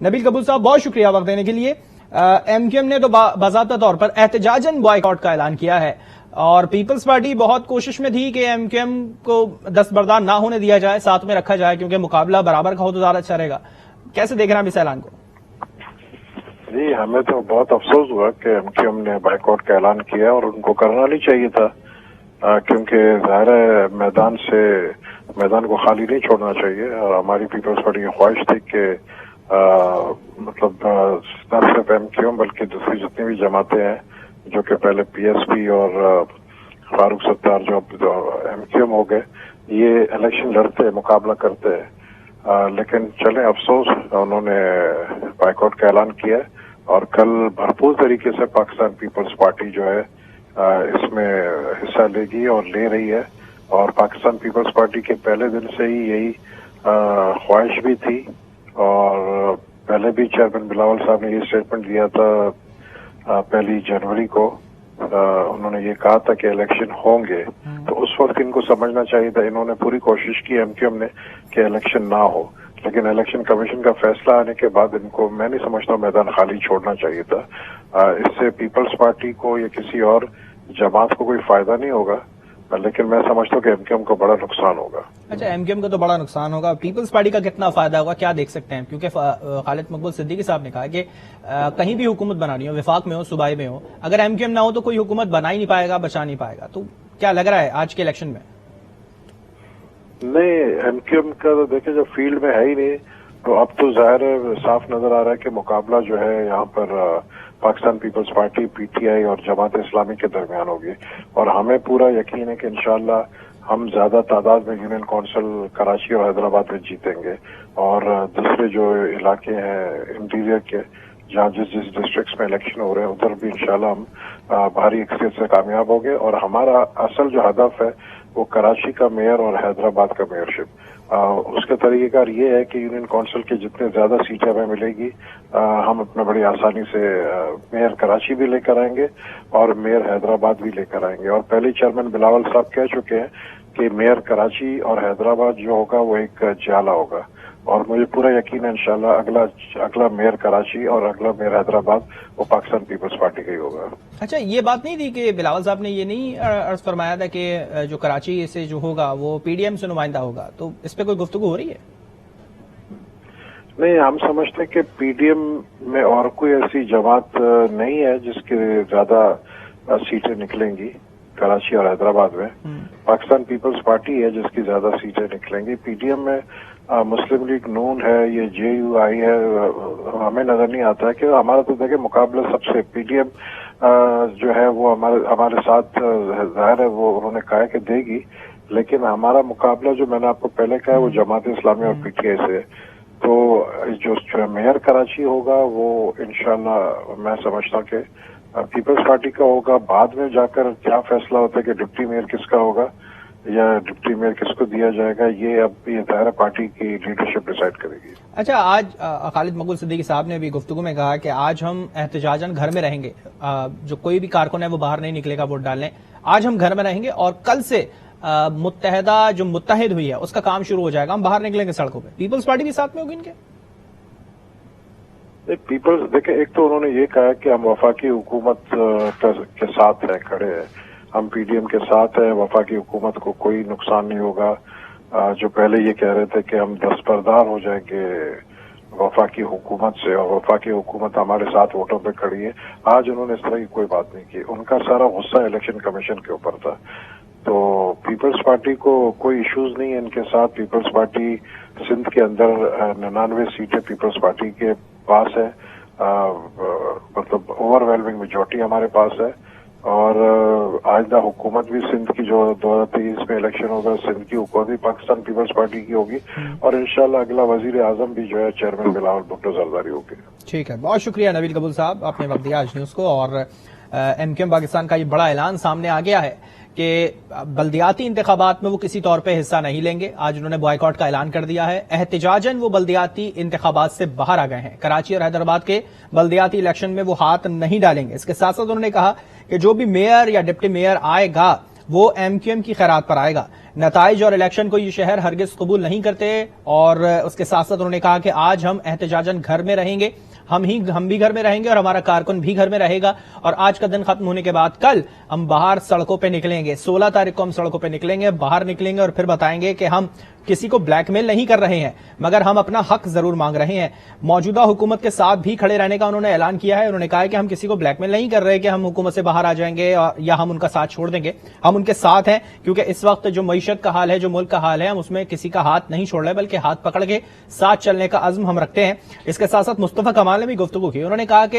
نبیل قبول صاحب بہت شکریہ وقت دینے کے لیے. ایم کیو ایم نے تو باضابطہ طور پر احتجاجاً بوائیکاٹ کا اعلان کیا ہے اور پیپلز پارٹی بہت کوشش میں تھی کہ ایم کیو ایم کو دستبردار نہ ہونے دیا جائے, ساتھ میں رکھا جائے کیونکہ مقابلہ برابر کا ہو تو زیادہ اچھا رہے گا. کیسے دیکھ رہے ہیں آپ اس اعلان کو؟ جی ہمیں تو بہت افسوس ہوا کہ ایم کیو ایم نے بائیکاٹ کا اعلان کیا اور ان کو کرنا نہیں چاہیے تھا, کیونکہ ظاہر ہے میدان کو خالی نہیں چھوڑنا چاہیے. اور ہماری پیپلز پارٹی کی خواہش تھی کہ مطلب نہ صرف ایم کیو ایم بلکہ دوسری جتنی بھی جماعتیں ہیں جو کہ پہلے پی ایس پی اور فاروق ستار جو ایم کیو ایم ہو گئے, یہ الیکشن لڑتے مقابلہ کرتے ہیں. لیکن چلیں افسوس انہوں نے بائیکاٹ کا اعلان کیا اور کل بھرپور طریقے سے پاکستان پیپلز پارٹی جو ہے اس میں حصہ لے گی اور لے رہی ہے. اور پاکستان پیپلز پارٹی کے پہلے دن سے ہی یہی خواہش بھی تھی اور پہلے بھی چیئرمین بلاول صاحب نے یہ اسٹیٹمنٹ دیا تھا 1 جنوری کو. انہوں نے یہ کہا تھا کہ الیکشن ہوں گے, تو اس وقت ان کو سمجھنا چاہیے تھا. انہوں نے پوری کوشش کی ایم کیو ایم نے کہ الیکشن نہ ہو, لیکن الیکشن کمیشن کا فیصلہ آنے کے بعد ان کو میں نہیں سمجھتا میدان خالی چھوڑنا چاہیے تھا. اس سے پیپلز پارٹی کو یا کسی اور جماعت کو کوئی فائدہ نہیں ہوگا, لیکن میں سمجھتا ہوں کہ ایم کیو ایم کو بڑا نقصان ہوگا. اچھا, ایم کیو ایم کا تو بڑا نقصان ہوگا, پیپلز پارٹی کا کتنا فائدہ ہوگا کیا دیکھ سکتے ہیں؟ کیونکہ خالد مقبول صدیقی صاحب نے کہا کہ کہیں بھی حکومت بنانی ہو, وفاق میں ہو, صوبائی میں ہو, اگر ایم کیو ایم نہ ہو تو کوئی حکومت بنا ہی نہیں پائے گا, بچا نہیں پائے گا. تو کیا لگ رہا ہے آج کے الیکشن میں؟ نہیں, ایم کیو ایم کا تو دیکھیں جب فیلڈ میں ہے ہی نہیں تو اب تو ظاہر صاف نظر آ رہا ہے کہ مقابلہ جو ہے یہاں پر Pakistan Peoples Party P T I اور جماعت اسلامی کے درمیان ہوگی. اور ہمیں پورا یقین ہے کہ انشاءاللہ ہم زیادہ تعداد میں یونین کونسل کراچی اور حیدرآباد میں جیتیں گے. اور دوسرے جو علاقے ہیں انٹیریئر کے جہاں جس ڈسٹرکٹس میں الیکشن ہو رہے ہیں ادھر بھی انشاءاللہ ہم بھاری اکثریت سے کامیاب ہوں گے. اور ہمارا اصل جو ہدف ہے وہ کراچی کا میئر اور حیدرآباد کا میئرشپ. اس کا طریقہ کار یہ ہے کہ یونین کونسل کے جتنے زیادہ سیٹیں ہمیں ملے گی ہم اپنا بڑی آسانی سے میئر کراچی بھی لے کر آئیں گے اور میئر حیدرآباد بھی لے کر آئیں گے. اور پہلے چیئرمین بلاول صاحب کہہ چکے ہیں کہ میئر کراچی اور حیدرآباد جو ہوگا وہ ایک جالہ ہوگا. اور مجھے پورا یقین ہے انشاءاللہ اگلا میئر کراچی اور اگلا میئر حیدرآباد وہ پاکستان پیپلز پارٹی کا ہی ہوگا. اچھا, یہ بات نہیں تھی کہ بلاول صاحب نے یہ نہیں عرض فرمایا تھا کہ جو کراچی سے جو ہوگا وہ پی ڈی ایم سے نمائندہ ہوگا؟ تو اس پہ کوئی گفتگو ہو رہی ہے؟ نہیں, ہم سمجھتے ہیں کہ پی ڈی ایم میں اور کوئی ایسی جماعت نہیں ہے جس کے زیادہ سیٹیں نکلیں گی کراچی اور حیدرآباد میں. پاکستان پیپلز پارٹی ہے جس کی زیادہ سیٹیں نکلیں گی. پی ڈی ایم میں مسلم لیگ نون ہے, یہ جے یو آئی ہے, ہمیں نظر نہیں آتا ہے کہ ہمارا تو دیکھیں مقابلہ سب سے پی ڈی ایم جو ہے وہ ہمارے ساتھ ظاہر ہے وہ انہوں نے کہا کہ دے گی, لیکن ہمارا مقابلہ جو میں نے آپ کو پہلے کہا ہے وہ جماعت اسلامی اور پی ٹی آئی سے. تو جو میئر کراچی ہوگا وہ انشاءاللہ میں سمجھتا ہوں کہ پیپلز پارٹی کا ہوگا. بعد میں جا کر کیا فیصلہ ہوتا ہے کہ ڈپٹی میئر کس کا ہوگا یا ڈپٹی میئر کس کو دیا جائے گا, یہ اب یہ ظاہر پارٹی کی لیڈرشپ ڈیسائیڈ کرے گی. اچھا, آج خالد مقبول صدیقی صاحب نے بھی گفتگو میں کہا کہ آج ہم احتجاجاً گھر میں رہیں گے, جو کوئی بھی کارکن ہے وہ باہر نہیں نکلے گا ووٹ ڈالنے, آج ہم گھر میں رہیں گے اور کل سے متحدہ جو متحد ہوئی ہے اس کا کام شروع ہو جائے گا, ہم باہر نکلیں گے سڑکوں پہ. پیپلز پارٹی بھی ساتھ میں ہوگی ان کے؟ پیپلز دیکھیں, ایک تو انہوں نے یہ کہا کہ ہم وفاقی حکومت کے ساتھ ہیں, کھڑے ہیں, ہم پی ڈی ایم کے ساتھ ہیں, وفاقی حکومت کو کوئی نقصان نہیں ہوگا. جو پہلے یہ کہہ رہے تھے کہ ہم دستبردار ہو جائیں گے وفاقی حکومت سے اور وفاقی حکومت ہمارے ساتھ ووٹوں پہ کھڑی ہے, آج انہوں نے اس طرح کی کوئی بات نہیں کی. ان کا سارا غصہ الیکشن کمیشن کے اوپر تھا. تو پیپلز پارٹی کو کوئی ایشوز نہیں ہے ان کے ساتھ. پیپلز پارٹی سندھ کے اندر 99 سیٹیں پیپلز پارٹی کے پاس ہے, مطلب اوور ویلمنگ میجورٹی ہمارے پاس ہے. اور آئندہ حکومت بھی سندھ کی جو 2023 میں الیکشن ہوگا سندھ کی حکومت بھی پاکستان پیپلز پارٹی کی ہوگی. اور انشاءاللہ اگلا وزیر اعظم بھی جو ہے چیئرمین بلاول بھٹو زرداری ہوگی. ٹھیک ہے, بہت شکریہ نبیل قبول صاحب, آپ نے وقت دیا آج نیوز کو. اور ایم کیو ایم پاکستان کا یہ بڑا اعلان سامنے آ گیا ہے کہ بلدیاتی انتخابات میں وہ کسی طور پہ حصہ نہیں لیں گے. آج انہوں نے بوائیکاٹ کا اعلان کر دیا ہے. احتجاجاً وہ بلدیاتی انتخابات سے باہر آ گئے ہیں. کراچی اور حیدرآباد کے بلدیاتی الیکشن میں وہ ہاتھ نہیں ڈالیں گے. اس کے ساتھ ساتھ انہوں نے کہا کہ جو بھی میئر یا ڈپٹی میئر آئے گا وہ MQM کی خیرات پر آئے گا. نتائج اور الیکشن کو یہ شہر ہرگز قبول نہیں کرتے اور اس کے ساتھ ساتھ انہوں نے کہا کہ آج ہم احتجاجاً گھر میں رہیں گے, ہم بھی گھر میں رہیں گے اور ہمارا کارکن بھی گھر میں رہے گا, اور آج کا دن ختم ہونے کے بعد کل ہم باہر سڑکوں پہ نکلیں گے. 16 تاریخ کو ہم سڑکوں پہ نکلیں گے, باہر نکلیں گے اور پھر بتائیں گے کہ ہم کسی کو بلیک میل نہیں کر رہے ہیں مگر ہم اپنا حق ضرور مانگ رہے ہیں. موجودہ حکومت کے ساتھ بھی کھڑے رہنے کا انہوں نے اعلان کیا ہے. انہوں نے کہا ہے کہ ہم کسی کو بلیک میل نہیں کر رہے کہ ہم حکومت سے باہر آ جائیں گے یا ہم ان کا ساتھ چھوڑ دیں گے. ہم ان کے ساتھ ہیں کیونکہ اس وقت جو معیشت کا حال ہے, جو ملک کا حال ہے, ہم اس میں کسی کا ہاتھ نہیں چھوڑ رہے بلکہ ہاتھ پکڑ کے ساتھ چلنے کا عزم ہم رکھتے ہیں. اس کے ساتھ ساتھ مصطفیٰ کمال نے بھی گفتگو کی. انہوں نے کہا کہ